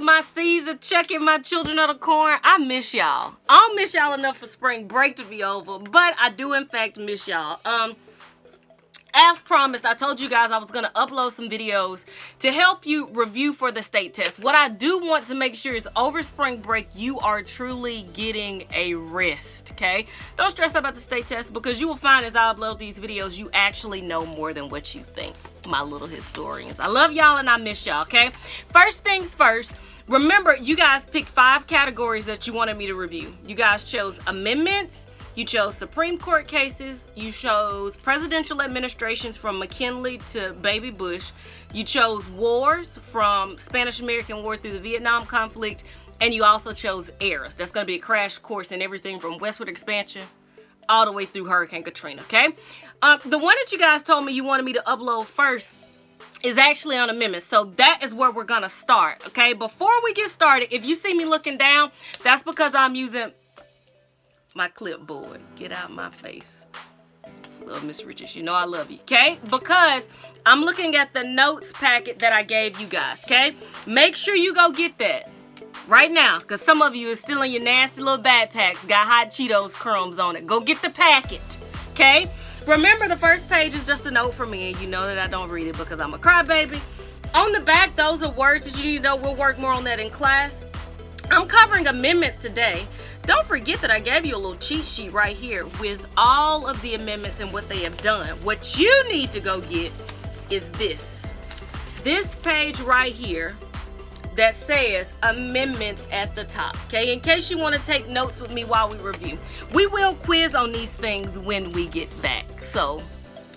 my seeds of chucking my children of the corn. I miss y'all. I don't miss y'all enough for spring break to be over, but I do in fact miss y'all. As promised, I told you guys I was going to upload some videos to help you review for the state test. What I do want to make sure is over spring break, you are truly getting a rest, okay? Don't stress about the state test, because you will find as I upload these videos, you actually know more than what you think, my little historians. I love y'all and I miss y'all, okay? First things first, remember, you guys picked 5 categories that you wanted me to review. You guys chose amendments. You chose Supreme Court cases. You chose presidential administrations from McKinley to Baby Bush. You chose wars from Spanish-American War through the Vietnam conflict. And you also chose eras. That's going to be a crash course in everything from westward expansion all the way through Hurricane Katrina, okay? The one that you guys told me you wanted me to upload first is actually on amendments. So that is where we're going to start, okay? Before we get started, if you see me looking down, that's because I'm using my clipboard. Get out my face. Love Miss Richards. You know I love you, okay? Because I'm looking at the notes packet that I gave you guys, okay? Make sure you go get that right now, because some of you are still in your nasty little backpacks, got hot Cheetos crumbs on it. Go get the packet, okay? Remember, the first page is just a note from me, and you know that I don't read it because I'm a crybaby. On the back, those are words that you need to know. We'll work more on that in class. I'm covering amendments today. Don't forget that I gave you a little cheat sheet right here with all of the amendments and what they have done. What you need to go get is this page right here that says amendments at the top, okay? In case you want to take notes with me while we review. We will quiz on these things when we get back, so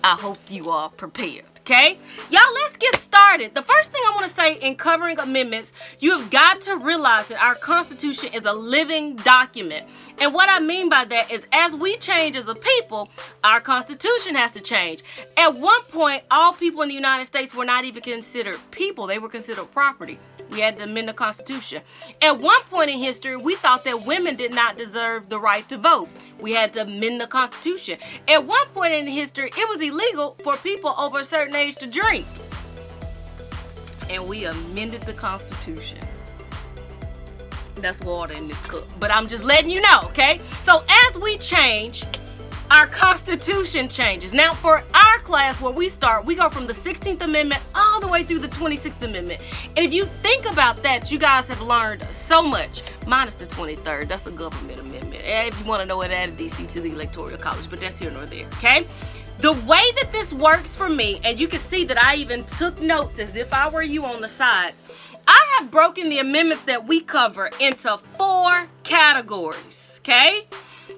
I hope you are prepared. Okay, y'all, let's get started. The first thing I want to say in covering amendments, you have got to realize that our Constitution is a living document. And what I mean by that is, as we change as a people, our Constitution has to change. At one point, all people in the United States were not even considered people. They were considered property. We had to amend the Constitution. At one point in history, we thought that women did not deserve the right to vote. We had to amend the Constitution. At one point in history, it was illegal for people over a certain age to drink. And we amended the Constitution. That's water in this cup. But I'm just letting you know, okay? So as we change, our Constitution changes. Now, for our class, where we start, we go from the 16th Amendment all the way through the 26th Amendment. And if you think about that, you guys have learned so much. Minus the 23rd. That's a government amendment. If you want to know it, added DC to the Electoral College. But that's here nor there, okay? The way that this works for me, and you can see that I even took notes as if I were you on the sides. I have broken the amendments that we cover into 4 categories, okay?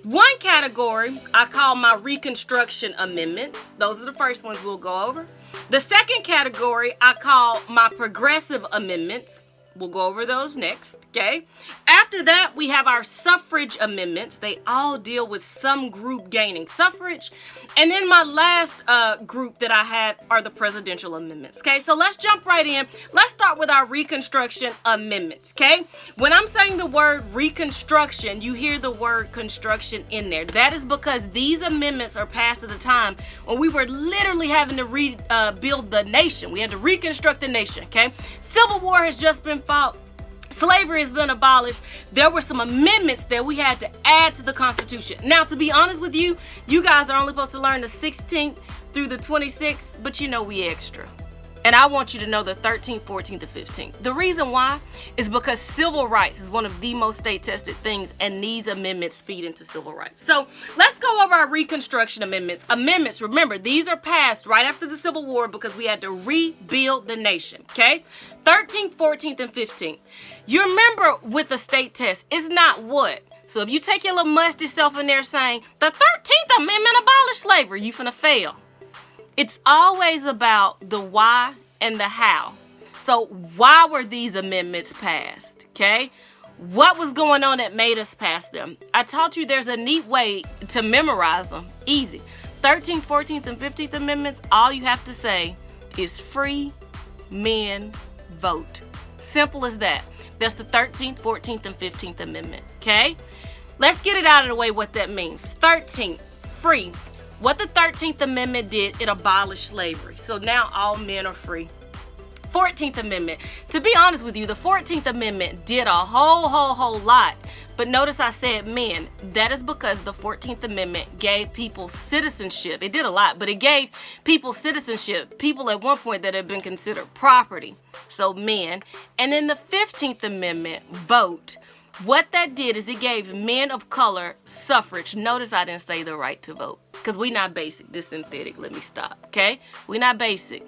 One category I call my Reconstruction Amendments. Those are the first ones we'll go over. The second category I call my Progressive Amendments. We'll go over those next, okay? After that, we have our Suffrage Amendments. They all deal with some group gaining suffrage. And then my last group that I have are the Presidential Amendments, okay? So let's jump right in. Let's start with our Reconstruction Amendments, okay? When I'm saying the word Reconstruction, you hear the word construction in there. That is because these amendments are passed at a time when we were literally having to rebuild the nation. We had to reconstruct the nation, okay? Civil War has just been fought. Slavery has been abolished. There were some amendments that we had to add to the Constitution. Now, to be honest with you, you guys are only supposed to learn the 16th through the 26th, but you know we extra. And I want you to know the 13th, 14th, and 15th. The reason why is because civil rights is one of the most state-tested things, and these amendments feed into civil rights. So let's go over our Reconstruction Amendments. Amendments, remember, these are passed right after the Civil War because we had to rebuild the nation, okay? 13th, 14th, and 15th. You remember with the state test, it's not what? So if you take your little musty self in there saying, the 13th Amendment abolished slavery, you finna fail. It's always about the why and the how. So why were these amendments passed, okay? What was going on that made us pass them? I taught you there's a neat way to memorize them. Easy. 13th, 14th, and 15th Amendments, all you have to say is free men vote. Simple as that. That's the 13th, 14th, and 15th Amendment, okay? Let's get it out of the way what that means. 13th, free. What the 13th Amendment did, it abolished slavery. So now all men are free. 14th Amendment. To be honest with you, the 14th Amendment did a whole lot. But notice I said men. That is because the 14th Amendment gave people citizenship. It did a lot, but it gave people citizenship. People at one point that had been considered property. So men. And then the 15th Amendment, vote. What that did is it gave men of color suffrage. Notice I didn't say the right to vote. Because we not basic. This synthetic. Let me stop. Okay? We not basic.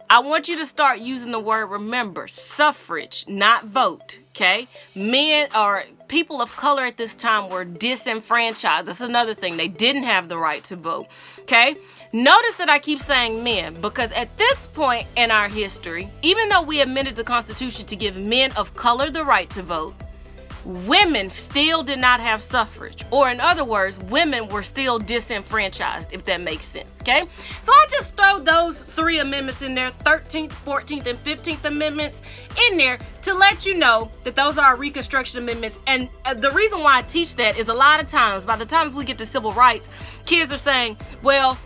I want you to start using the word remember. Suffrage, not vote. Okay? Men or people of color at this time were disenfranchised. That's another thing. They didn't have the right to vote. Okay? Notice that I keep saying men because at this point in our history, even though we amended the Constitution to give men of color the right to vote, women still did not have suffrage. Or in other words, women were still disenfranchised, if that makes sense, okay? So I just throw those 3 amendments in there, 13th, 14th, and 15th Amendments in there to let you know that those are Reconstruction Amendments. And the reason why I teach that is a lot of times, by the time we get to civil rights, kids are saying, well,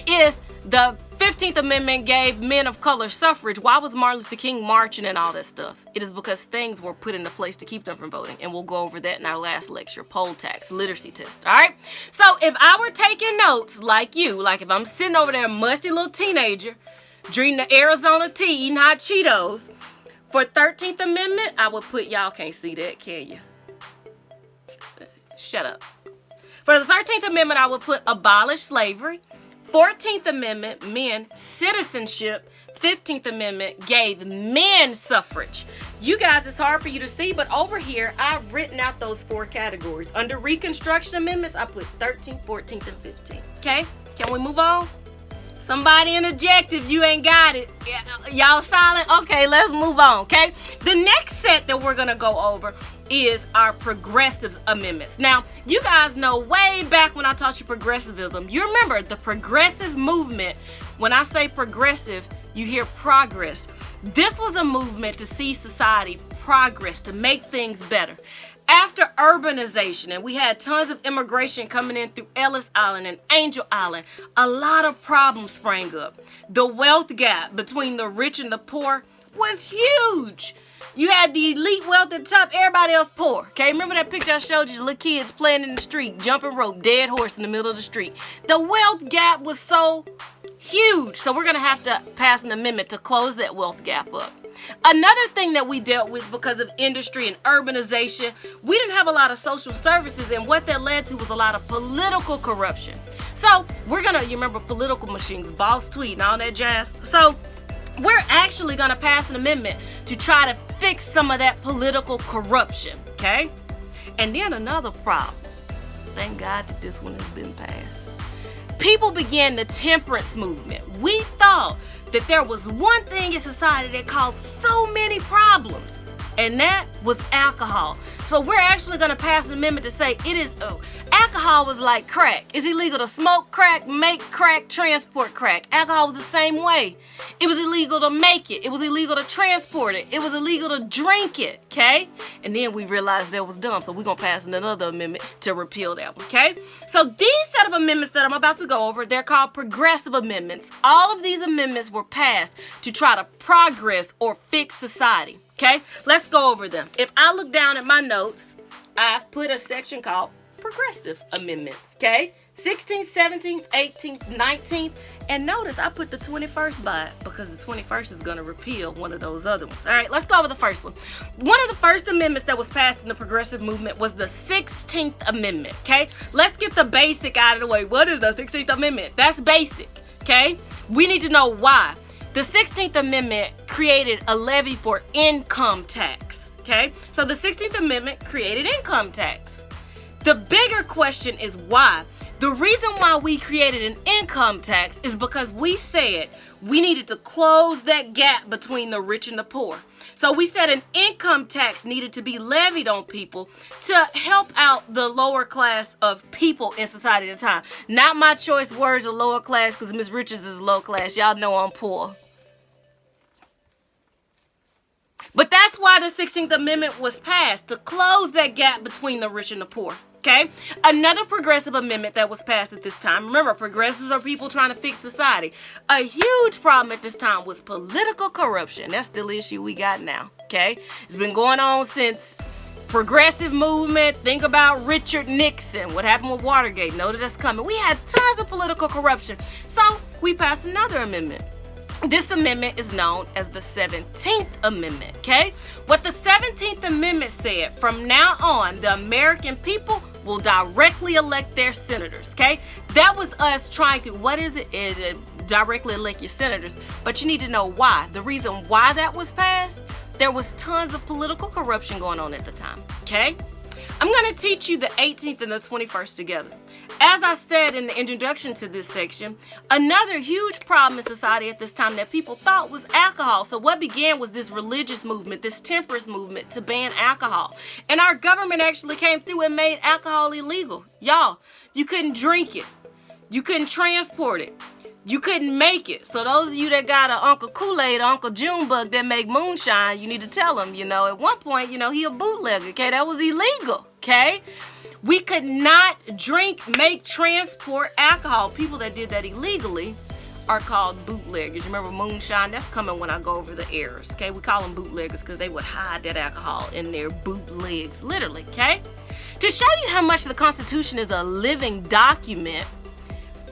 if the 15th Amendment gave men of color suffrage, why was Martin Luther King marching and all that stuff? It is because things were put into place to keep them from voting. And we'll go over that in our last lecture, poll tax, literacy test, all right? So if I were taking notes like you, like if I'm sitting over there, a musty little teenager, drinking the Arizona tea, eating hot Cheetos, for 13th Amendment, I would put, y'all can't see that, can you? Shut up. For the 13th Amendment, I would put abolish slavery. 14th Amendment, men, citizenship. 15th Amendment gave men suffrage. You guys, it's hard for you to see, but over here, I've written out those 4 categories. Under Reconstruction Amendments, I put 13th, 14th, and 15th. Okay? Can we move on? Somebody interject if you ain't got it. Y'all silent? Okay, let's move on, okay? The next set that we're going to go over is our progressive amendments. Now, you guys know way back when I taught you progressivism, you remember the progressive movement. When I say progressive, you hear progress. This was a movement to see society progress, to make things better. After urbanization, and we had tons of immigration coming in through Ellis Island and Angel Island, a lot of problems sprang up. The wealth gap between the rich and the poor was huge. You had the elite wealth at the top, everybody else poor. Okay, remember that picture I showed you, the little kids playing in the street, jumping rope, dead horse in the middle of the street. The wealth gap was so huge. So we're going to have to pass an amendment to close that wealth gap up. Another thing that we dealt with because of industry and urbanization, we didn't have a lot of social services, and what that led to was a lot of political corruption. So we're going to, you remember political machines, boss tweet and all that jazz. So we're actually going to pass an amendment to try to fix some of that political corruption, okay? And then another problem. Thank God that this one has been passed. People began the Temperance Movement. We thought that there was one thing in society that caused so many problems, and that was alcohol. So we're actually going to pass an amendment to say it is, alcohol was like crack. It's illegal to smoke crack, make crack, transport crack. Alcohol was the same way. It was illegal to make it. It was illegal to transport it. It was illegal to drink it, okay? And then we realized that was dumb, so we're going to pass another amendment to repeal that one, okay? So these set of amendments that I'm about to go over, they're called progressive amendments. All of these amendments were passed to try to progress or fix society. Okay, let's go over them. If I look down at my notes, I've put a section called progressive amendments. Okay, 16th, 17th, 18th, 19th, and notice I put the 21st by it because the 21st is going to repeal one of those other ones. All right, let's go over the first one. One of the first amendments that was passed in the progressive movement was the 16th Amendment. Okay, let's get the basic out of the way. What is the 16th Amendment? That's basic. Okay, we need to know why. The 16th Amendment created a levy for income tax, okay? So the 16th Amendment created income tax. The bigger question is why. The reason why we created an income tax is because we said we needed to close that gap between the rich and the poor. So we said an income tax needed to be levied on people to help out the lower class of people in society at the time. Not my choice words of lower class because Miss Richards is low class. Y'all know I'm poor. But that's why the 16th Amendment was passed, to close that gap between the rich and the poor, Okay? Another progressive amendment that was passed at this time. Remember, progressives are people trying to fix society. A huge problem at this time was political corruption. That's still the issue we got now. Okay? It's been going on since progressive movement. Think about Richard Nixon. What happened with Watergate? Know that that's coming. We had tons of political corruption. So we passed another amendment. This amendment is known as the 17th Amendment, okay? What the 17th Amendment said, from now on, the American people will directly elect their senators, okay? That was us trying to, what is it? Directly elect your senators. But you need to know why. The reason why that was passed, there was tons of political corruption going on at the time, okay? I'm going to teach you the 18th and the 21st together. As I said in the introduction to this section, another huge problem in society at this time that people thought was alcohol. So what began was this religious movement, this temperance movement to ban alcohol. And our government actually came through and made alcohol illegal. Y'all, you couldn't drink it. You couldn't transport it. You couldn't make it. So those of you that got an Uncle Kool-Aid, Uncle Junebug that make moonshine, you need to tell them, at one point, he a bootlegger, okay? That was illegal, okay? We could not drink, make, transport alcohol. People that did that illegally are called bootleggers. Remember moonshine? That's coming when I go over the errors, okay? We call them bootleggers because they would hide that alcohol in their bootlegs, literally, okay? To show you how much the Constitution is a living document,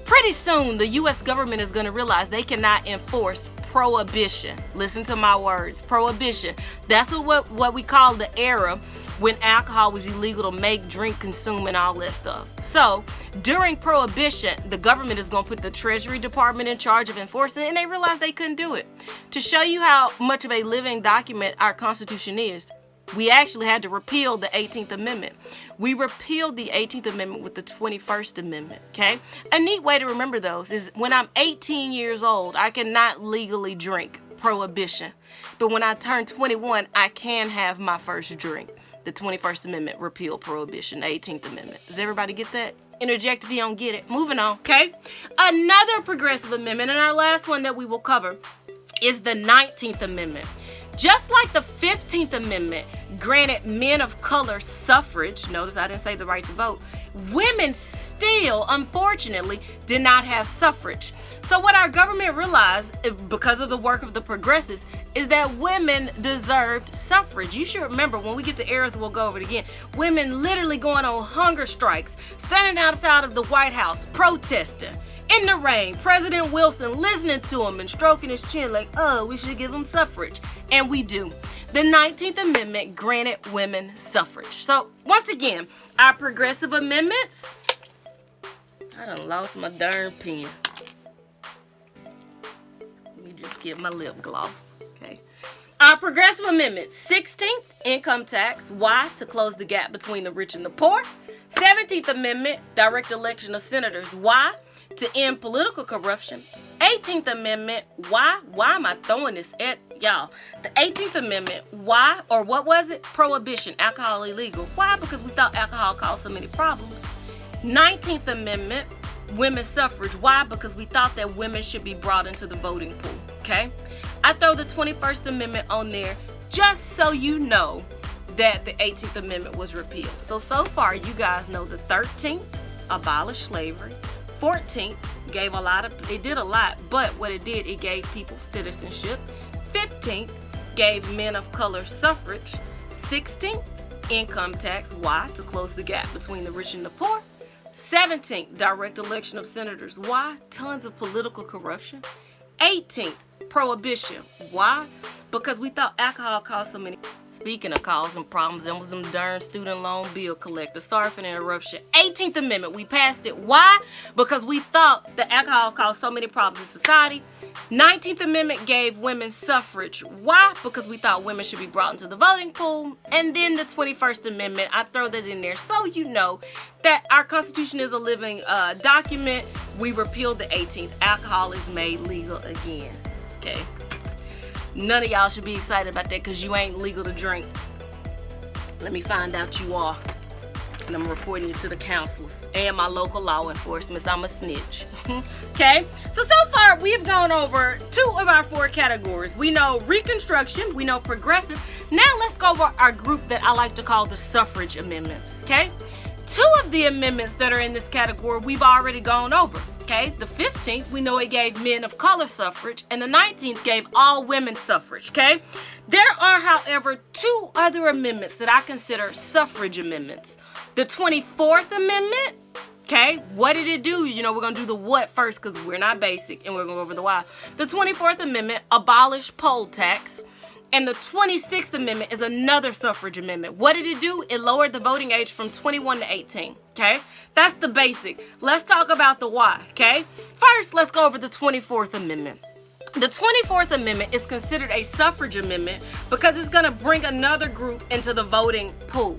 pretty soon the U.S. government is going to realize they cannot enforce prohibition. Listen to my words, prohibition. That's what we call the era when alcohol was illegal to make, drink, consume, and all that stuff. So during prohibition, the government is going to put the Treasury Department in charge of enforcing it, and they realized they couldn't do it. To show you how much of a living document our Constitution is, we actually had to repeal the 18th Amendment. We repealed the 18th Amendment with the 21st Amendment, okay? A neat way to remember those is when I'm 18 years old, I cannot legally drink, prohibition. But when I turn 21, I can have my first drink. The 21st Amendment repealed prohibition, the 18th Amendment. Does everybody get that? Interject if you don't get it. Moving on, okay? Another progressive amendment, and our last one that we will cover, is the 19th Amendment. Just like the 15th Amendment granted men of color suffrage, notice I didn't say the right to vote, women still, unfortunately, did not have suffrage. So what our government realized, because of the work of the progressives, is that women deserved suffrage. You should remember, when we get to errors, we'll go over it again. Women literally going on hunger strikes, standing outside of the White House, protesting. In the rain, President Wilson listening to him and stroking his chin like, oh, we should give them suffrage. And we do. The 19th Amendment granted women suffrage. So, once again, our progressive amendments, I done lost my darn pen. Let me just get my lip gloss, okay? Our progressive amendments: 16th, income tax. Why? To close the gap between the rich and the poor. 17th Amendment, direct election of senators. Why? To end political corruption. 18th Amendment, why? Why am I throwing this at y'all? The 18th Amendment, why? Or what was it? Prohibition, alcohol illegal. Why? Because we thought alcohol caused so many problems. 19th Amendment, women's suffrage. Why? Because we thought that women should be brought into the voting pool, okay? I throw the 21st Amendment on there just so you know that the 18th Amendment was repealed. So far, you guys know the 13th, abolished slavery. 14th gave it did a lot, but what it did, it gave people citizenship. 15th gave men of color suffrage. 16th, income tax. Why? To close the gap between the rich and the poor. 17th, direct election of senators. Why? Tons of political corruption. 18th, prohibition. Why? Because we thought alcohol caused so many. Speaking of causing problems, there was some darn student loan bill collector. Sorry for the interruption. 18th Amendment, we passed it. Why? Because we thought that alcohol caused so many problems in society. 19th Amendment gave women suffrage. Why? Because we thought women should be brought into the voting pool. And then the 21st Amendment, I throw that in there so you know that our Constitution is a living document. We repealed the 18th. Alcohol is made legal again. Okay? None of y'all should be excited about that because you ain't legal to drink. Let me find out you are. And I'm reporting you to the counselors and my local law enforcement. I'm a snitch. Okay? So far, we have gone over 2 of our 4 categories. We know Reconstruction. We know Progressive. Now let's go over our group that I like to call the Suffrage Amendments. Okay? Two of the amendments that are in this category we've already gone over. Okay, the 15th, we know it gave men of color suffrage, and the 19th gave all women suffrage. Okay, there are, however, two other amendments that I consider suffrage amendments. The 24th Amendment. Okay, what did it do? You know, we're going to do the what first because we're not basic, and we're going to go over the why. The 24th Amendment, Abolish Poll Tax. And the 26th Amendment is another suffrage amendment. What did it do? It lowered the voting age from 21 to 18. Okay, that's the basic. Let's talk about the why. Okay, first, let's go over the 24th Amendment. The 24th Amendment is considered a suffrage amendment because it's going to bring another group into the voting pool.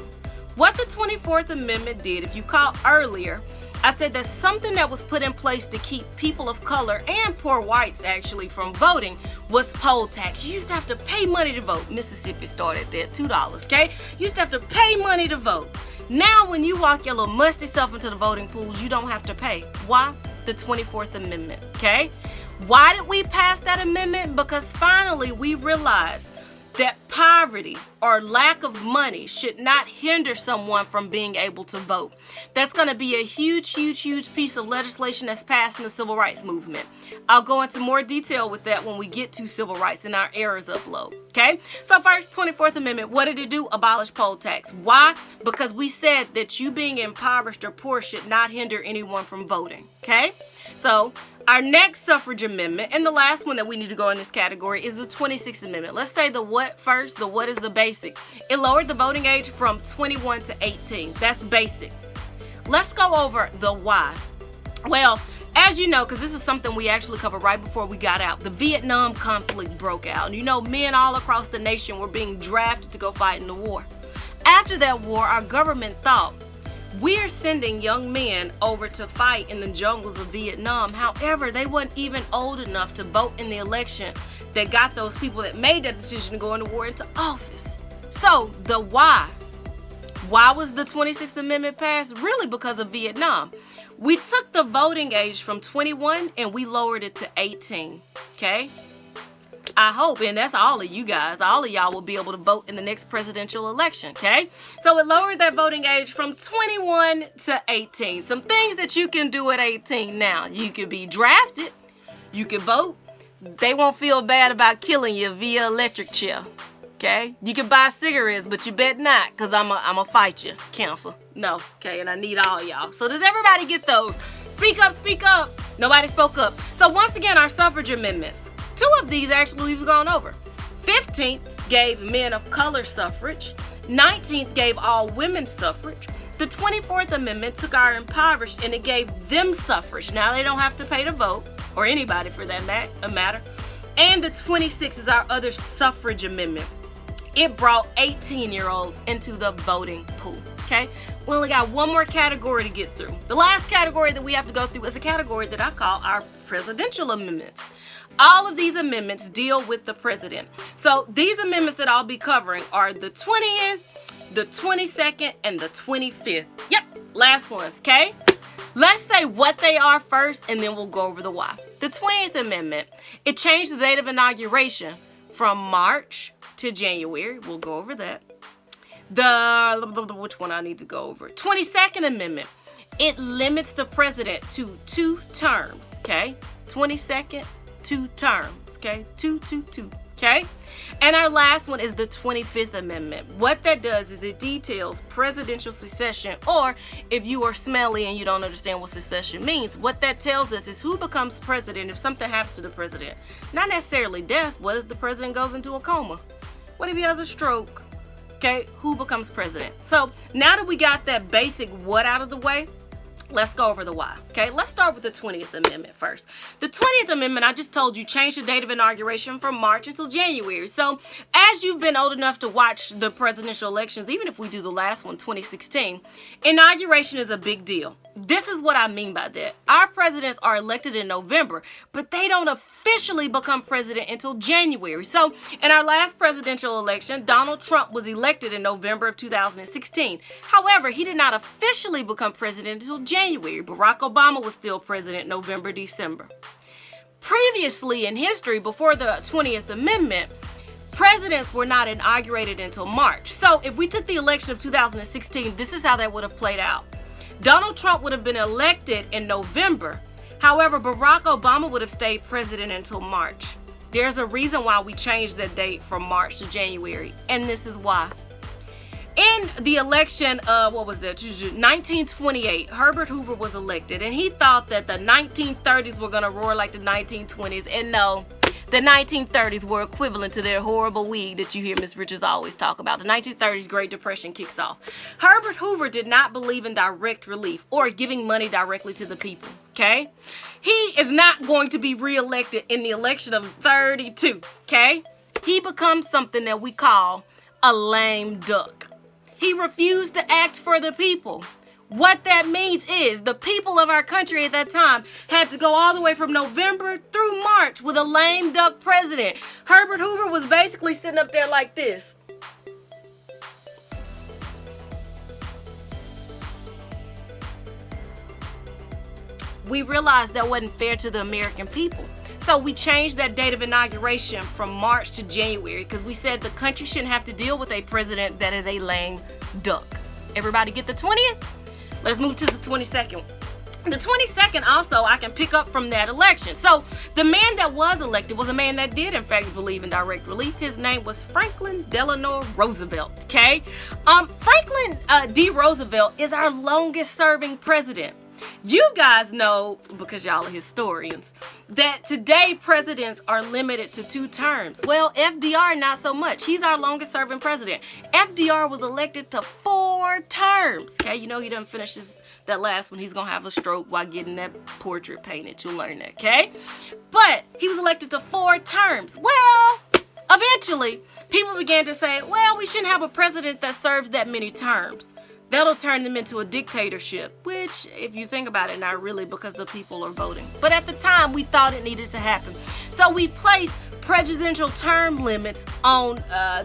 What the 24th Amendment did, if you caught earlier, I said that something that was put in place to keep people of color and poor whites actually from voting was poll tax. You used to have to pay money to vote. Mississippi started there, $2, okay? You used to have to pay money to vote. Now when you walk your little musty self into the voting pools, you don't have to pay. Why? The 24th Amendment, okay? Why did we pass that amendment? Because finally we realized that poverty or lack of money should not hinder someone from being able to vote. That's going to be a huge, huge, huge piece of legislation that's passed in the civil rights movement. I'll go into more detail with that when we get to civil rights in our errors upload. Okay? So first, 24th Amendment, what did it do? Abolish poll tax. Why? Because we said that you being impoverished or poor should not hinder anyone from voting. Okay? So our next suffrage amendment, and the last one that we need to go in this category, is the 26th Amendment. Let's say the what first. The what is the basic. It lowered the voting age from 21 to 18. That's basic. Let's go over the why. Well, as you know, because this is something we actually covered right before we got out, the Vietnam conflict broke out. And you know, men all across the nation were being drafted to go fight in the war. After that war, our government thought, we're sending young men over to fight in the jungles of Vietnam. However, they weren't even old enough to vote in the election that got those people that made that decision to go into war into office. So the why. Why was the 26th Amendment passed? Really because of Vietnam. We took the voting age from 21 and we lowered it to 18. Okay? I hope, and that's all of you guys, all of y'all will be able to vote in the next presidential election, okay? So it lowered that voting age from 21 to 18. Some things that you can do at 18 now. You can be drafted, you can vote. They won't feel bad about killing you via electric chair, okay? You can buy cigarettes, but you bet not, because I'm a fight you, counsel. No, okay, and I need all y'all. So does everybody get those? Speak up, speak up. Nobody spoke up. So once again, our suffrage amendments. Two of these actually we've gone over. 15th gave men of color suffrage. 19th gave all women suffrage. The 24th Amendment took our impoverished and it gave them suffrage. Now they don't have to pay to vote, or anybody for that matter. And the 26th is our other suffrage amendment. It brought 18-year-olds into the voting pool, okay? We only got one more category to get through. The last category that we have to go through is a category that I call our presidential amendments. All of these amendments deal with the president. So these amendments that I'll be covering are the 20th, the 22nd, and the 25th. Yep, last ones, okay? Let's say what they are first, and then we'll go over the why. The 20th Amendment, it changed the date of inauguration from March to January. We'll go over that. Which one I need to go over? 22nd Amendment, it limits the president to 2 terms, okay? 22nd, 2 terms, okay? 2, okay? And our last one is the 25th Amendment. What that does is it details presidential succession, or if you are smelly and you don't understand what succession means, what that tells us is who becomes president if something happens to the president. Not necessarily death. What if the president goes into a coma? What if he has a stroke? Okay, who becomes president? So now that we got that basic what out of the way, let's go over the why. Okay, let's start with the 20th Amendment first. The 20th Amendment, I just told you, changed the date of inauguration from March until January. So as you've been old enough to watch the presidential elections, even if we do the last one, 2016, inauguration is a big deal. This is what I mean by that. Our presidents are elected in November, but they don't officially become president until January. So in our last presidential election, Donald Trump was elected in November of 2016. However, he did not officially become president until January. Barack Obama was still president November, December. Previously in history, before the 20th Amendment, presidents were not inaugurated until March. So if we took the election of 2016, this is how that would have played out. Donald Trump would have been elected in November. However, Barack Obama would have stayed president until March. There's a reason why we changed the date from March to January, and this is why. In the election of, 1928, Herbert Hoover was elected, and he thought that the 1930s were going to roar like the 1920s, and no, the 1930s were equivalent to their horrible wig that you hear Miss Richards always talk about. The 1930s Great Depression kicks off. Herbert Hoover did not believe in direct relief or giving money directly to the people, okay? He is not going to be reelected in the election of 32, okay? He becomes something that we call a lame duck. He refused to act for the people. What that means is the people of our country at that time had to go all the way from November through March with a lame duck president. Herbert Hoover was basically sitting up there like this. We realized that wasn't fair to the American people. So we changed that date of inauguration from March to January because we said the country shouldn't have to deal with a president that is a lame duck. Everybody get the 20th? Let's move to the 22nd. The 22nd also I can pick up from that election. So the man that was elected was a man that did in fact believe in direct relief. His name was Franklin Delano Roosevelt, okay? Franklin D. Roosevelt is our longest serving president. You guys know, because y'all are historians, that today presidents are limited to 2 terms. Well, FDR not so much. He's our longest serving president. FDR was elected to 4 terms. Okay, you know he doesn't finish that last one. He's going to have a stroke while getting that portrait painted. You'll learn that, okay? But he was elected to 4 terms. Well, eventually, people began to say, well, we shouldn't have a president that serves that many terms. That'll turn them into a dictatorship, which, if you think about it, not really because the people are voting. But at the time, we thought it needed to happen. So we placed presidential term limits on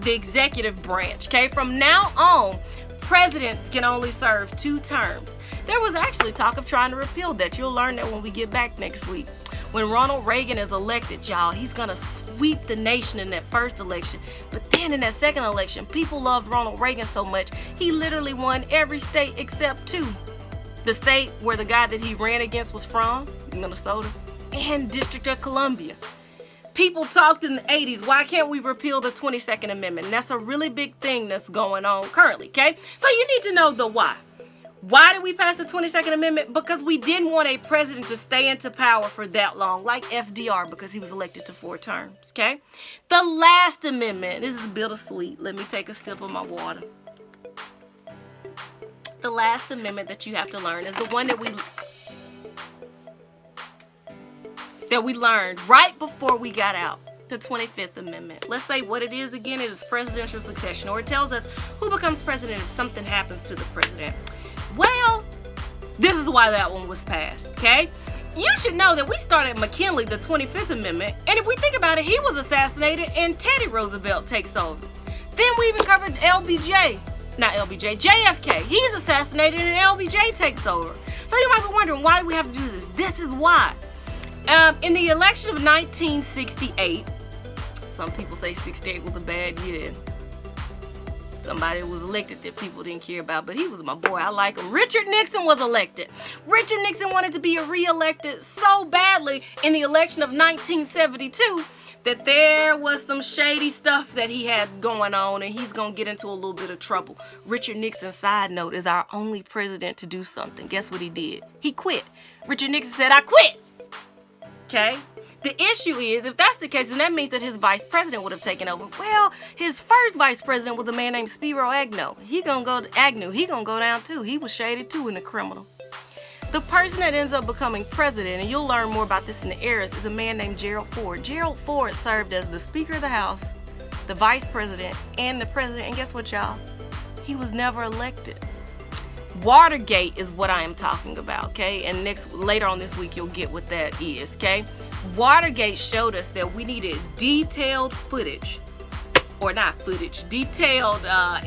the executive branch, okay? From now on, presidents can only serve 2 terms. There was actually talk of trying to repeal that. You'll learn that when we get back next week. When Ronald Reagan is elected, y'all, he's going to sweep the nation in that first election. But then in that second election, people loved Ronald Reagan so much, he literally won every state except 2. The state where the guy that he ran against was from, Minnesota, and District of Columbia. People talked in the 80s, why can't we repeal the 22nd Amendment? And that's a really big thing that's going on currently, okay? So you need to know the why. Why did we pass the 22nd Amendment? Because we didn't want a president to stay into power for that long, like FDR, because he was elected to 4 terms, okay? The last amendment, this is bittersweet. Let me take a sip of my water. The last amendment that you have to learn is the one that we learned right before we got out. The 25th Amendment. Let's say what it is again. It is presidential succession, or it tells us who becomes president if something happens to the president. Well, this is why that one was passed, okay? You should know that we started McKinley, the 25th Amendment, and if we think about it, he was assassinated and Teddy Roosevelt takes over. Then we even covered JFK. He's assassinated and LBJ takes over. So you might be wondering, why do we have to do this? This is why. In the election of 1968, some people say 68 was a bad year. Somebody was elected that people didn't care about, but he was my boy. I like him. Richard Nixon was elected. Richard Nixon wanted to be re-elected so badly in the election of 1972 that there was some shady stuff that he had going on, and he's going to get into a little bit of trouble. Richard Nixon, side note, is our only president to do something. Guess what he did? He quit. Richard Nixon said, I quit. Okay? The issue is, if that's the case, then that means that his vice president would have taken over. Well, his first vice president was a man named Spiro Agnew. He gonna go down too. He was shaded too in the criminal. The person that ends up becoming president, and you'll learn more about this in the eras, is a man named Gerald Ford. Gerald Ford served as the Speaker of the House, the Vice President, and the President. And guess what, y'all? He was never elected. Watergate is what I am talking about, okay? And later on this week, you'll get what that is, okay? Watergate showed us that we needed detailed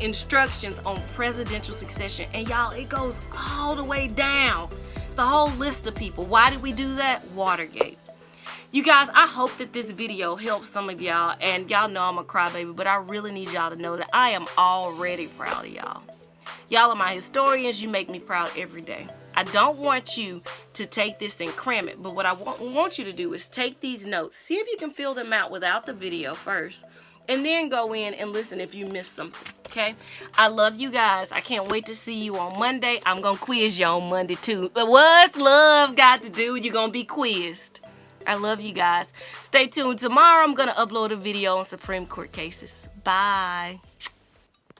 instructions on presidential succession. And y'all, it goes all the way down. It's a whole list of people. Why did we do that? Watergate. You guys, I hope that this video helps some of y'all. And y'all know I'm a crybaby, but I really need y'all to know that I am already proud of y'all. Y'all are my historians. You make me proud every day. I don't want you to take this and cram it, but what I want you to do is take these notes. See if you can fill them out without the video first, and then go in and listen if you missed something, okay? I love you guys. I can't wait to see you on Monday. I'm going to quiz you on Monday, too. But what's love got to do? You're going to be quizzed. I love you guys. Stay tuned. Tomorrow, I'm going to upload a video on Supreme Court cases. Bye.